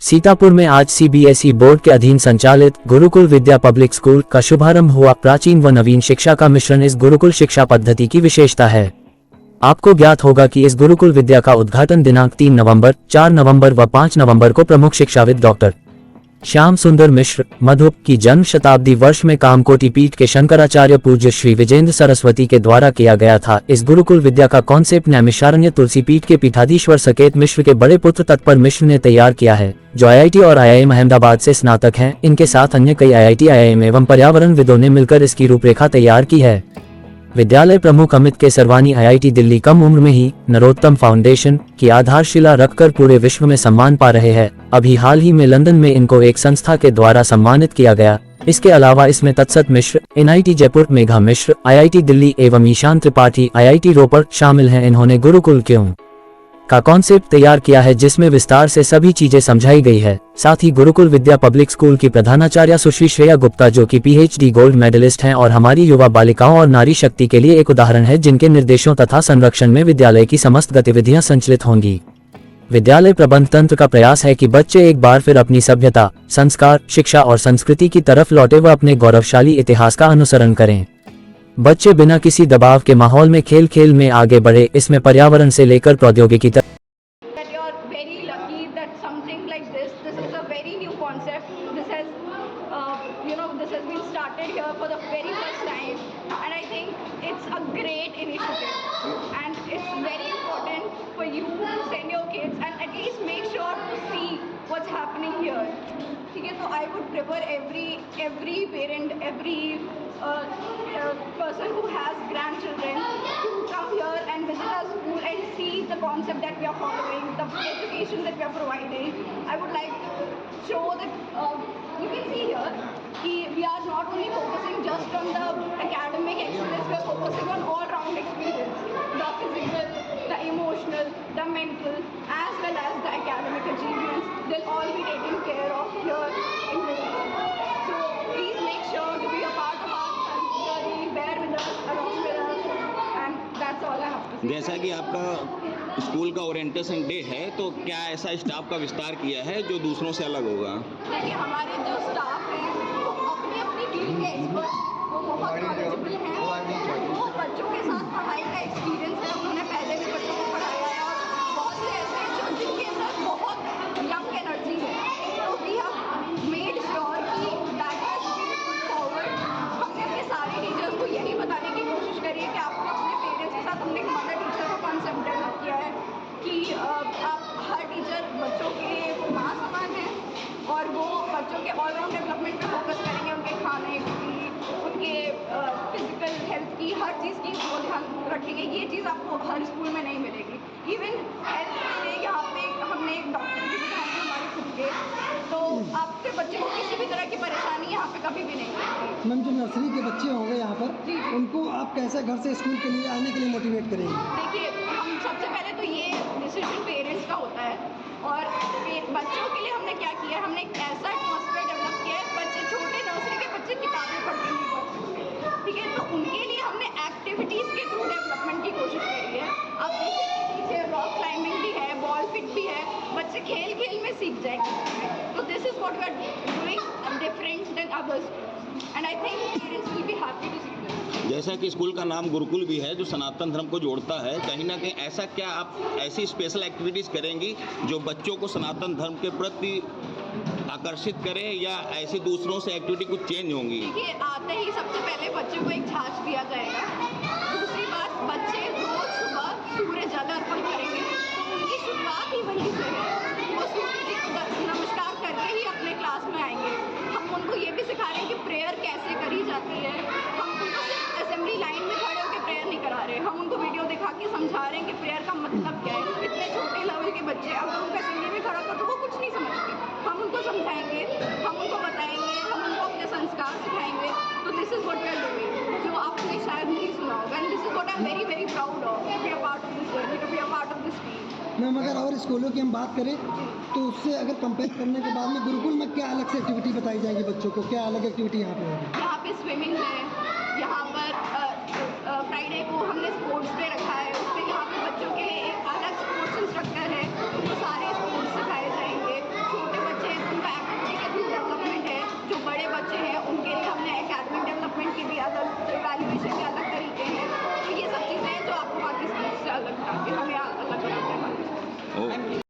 सीतापुर में आज CBSE board के अधीन संचालित गुरुकुल विद्या पब्लिक स्कूल का शुभारंभ हुआ। प्राचीन व नवीन शिक्षा का मिश्रण इस गुरुकुल शिक्षा पद्धति की विशेषता है। आपको ज्ञात होगा कि इस गुरुकुल विद्या का उद्घाटन दिनांक 3 नवंबर, 4 नवंबर व 5 नवंबर को प्रमुख शिक्षाविद डॉक्टर श्याम सुंदर मिश्र मधुप की जन्म शताब्दी वर्ष में कामकोटि पीठ के शंकराचार्य पूज्य श्री विजेंद्र सरस्वती के द्वारा किया गया था। इस गुरुकुल विद्या का कॉन्सेप्ट नैमिषारण्य तुलसी पीठ के पीठाधीश्वर सकेत मिश्र के बड़े पुत्र तत्पर मिश्र ने तैयार किया है, जो आईआईटी और आईआईएम अहमदाबाद से स्नातक हैं। इनके साथ अन्य कई आईआईटी, आईआईएम एवं पर्यावरण विदों ने मिलकर इसकी रूपरेखा तैयार की है। विद्यालय प्रमुख अमित केसरवानी आईआईटी दिल्ली कम उम्र में ही नरोत्तम फाउंडेशन की आधारशिला रखकर पूरे विश्व में सम्मान पा रहे हैं। अभी हाल ही में लंदन में इनको एक संस्था के द्वारा सम्मानित किया गया। इसके अलावा इसमें तत्सत मिश्र, एनआईटी जयपुर मेघा मिश्र, आईआईटी दिल्ली एवं ईशान त्रिपाठी आईआईटी रोपड़ शामिल हैं। इन्होंने गुरुकुल क्यों का कॉन्सेप्ट तैयार किया है, जिसमें विस्तार से सभी चीजें समझाई गई है। साथ ही गुरुकुल विद्या पब्लिक स्कूल की प्रधानाचार्य सुश्री श्रेया गुप्ता, जो कि पीएचडी गोल्ड मेडलिस्ट हैं और हमारी युवा बालिकाओं और नारी शक्ति के लिए एक उदाहरण है, जिनके निर्देशों तथा संरक्षण में विद्यालय की समस्त गतिविधियां संचालित होंगी। विद्यालय प्रबंध तंत्र का प्रयास है कि बच्चे एक बार फिर अपनी सभ्यता, संस्कार, शिक्षा और संस्कृति की तरफ लौटे व अपने गौरवशाली इतिहास का अनुसरण करें। बच्चे बिना किसी दबाव के माहौल में खेल खेल में आगे बढ़े। इसमें पर्यावरण से लेकर प्रौद्योगिकी तक ठीक है, तो I would prefer every parent, every person who has grandchildren to come here and visit our school and see the concept that we are following, the education that we are providing. I would like to show that you can see here we are not only focusing just on the academic excellence, we are focusing on all-round experience, the physical, the emotional, the mental, as well as the academic achievements. They'll all be taken care of here in this school. So please make sure to be a part of our journey, bear with us, along with us, and that's all I have to say. जैसा कि आपका school का orientation day है, तो क्या ऐसा staff का विस्तार किया है जो दूसरों से अलग होगा? देखिए, हमारे जो स्टाफ हैं वो अपनी फील्ड के एक्सपर्ट, वो बहुत नॉलेजेबल हैं, वो बच्चों के साथ पढ़ाई का एक्सपीरियंस है, उन्होंने पहले भी बच्चों को पढ़ाया है और बहुत से ऐसे हैं जिनके अंदर बहुत यंग एनर्जी है। तो वी हैव मेड श्योर कि that has been put forward. हमने अपने सारे टीचर्स को यही बताने की कोशिश करी है कि आपको अपने पेरेंट्स के साथ, हमने एक मदर टीचर का कॉन्सेप्ट डेवलप किया है कि आप हर टीचर बच्चों के लिए माँ समान है और वो बच्चों के ऑलराउंड डेवलपमेंट पे फोकस करेंगे, उनके खाने की, उनके फिजिकल हेल्थ की, हर चीज़ की वो ध्यान रखेंगे। ये चीज़ आपको हर स्कूल में नहीं मिलेगी। इवन हेल्थ के लिए यहाँ पे हमने एक डॉक्टर भी बिठाए हैं हमारे खुद के, तो आपके बच्चे को किसी भी तरह की परेशानी यहाँ पे कभी भी नहीं होगी। मैम, जो नर्सरी के बच्चे होंगे यहाँ पर, उनको आप कैसे घर से स्कूल के लिए आने के लिए मोटिवेट करेंगे? देखिए, हम सबसे पहले तो ये डिसीजन पेरेंट्स का होता है और बच्चों के लिए हमने क्या किया है, हमने एक ऐसा एटमॉस्फेयर डेवलप किया है, बच्चे छोटे नर्सरी के बच्चे किताबें पढ़ते नहीं पढ़ते, ठीक है, तो उनके लिए हमने एक्टिविटीज़ के थ्रू डेवलपमेंट की कोशिश करी है। अब पीछे रॉक क्लाइंबिंग भी है, बॉल फिट भी है, बच्चे खेल खेल में सीख जाएंगे। तो this is what we are doing different than others and I think parents will be happy to see this. जैसा कि स्कूल का नाम गुरुकुल भी है, जो सनातन धर्म को जोड़ता है, कहीं ना कहीं ऐसा क्या आप ऐसी स्पेशल एक्टिविटीज़ करेंगी जो बच्चों को सनातन धर्म के प्रति आकर्षित करें, या ऐसी दूसरों से एक्टिविटी कुछ चेंज होंगी? देखिए, आते ही सबसे पहले बच्चों को एक छाछ दिया जाएगा। दूसरी बात, बच्चे रोज सुबह सूर्य जल अर्पण करेंगे, तो उनकी शुरुआत ही वहीं से है। वो सूर्य जी को नमस्कार करके ही अपने क्लास में आएंगे। हम उनको ये भी सिखा रहे हैं कि प्रेयर कैसे करी जाती है। हम उनको सिर्फ असेंबली लाइन में खड़े होकर प्रेयर नहीं करा रहे, हम उनको वीडियो दिखा के समझा रहे हैं कि प्रेयर का मतलब क्या है। इतने छोटे लेवल के बच्चे अगर उनको असेंबली में खड़ा कर तो वो कुछ नहीं समझते। हम उनको समझाएंगे, हम उनको बताएंगे, हम उनको अपने संस्कार सिखाएंगे। तो this is what we are doing, जो आपने शायद नहीं सुना होगा, and this is what I am very very proud of, to be a part of this journey, to be a part of this team. Ma'am अगर और स्कूलों की हम बात करें तो उससे अगर कंपेयर करने के बाद में गुरुकुल में क्या अलग से एक्टिविटी बताई जाएगी बच्चों को, क्या अलग एक्टिविटी यहाँ पे होगी? यहाँ पे स्विमिंग है, यहाँ पर फ्राइडे को हमने स्पोर्ट्स डे रखा है, उस पर यहाँ पे बच्चों के लिए एक अलग स्पोर्ट्स इंस्ट्रक्टर है, उनको सारे स्पोर्ट्स सिखाए जाएंगे। छोटे बच्चे हैं तो उनका एकेडमिक डेवलपमेंट है, जो बड़े बच्चे हैं उनके लिए हमने एकेडमिक डेवलपमेंट के भी अलग, इवैल्यूएशन के अलग तरीके हैं। तो ये सब चीज़ें हैं जो आपको बाकी स्कूल से अलग, हमें अलग लगते हैं। ओके।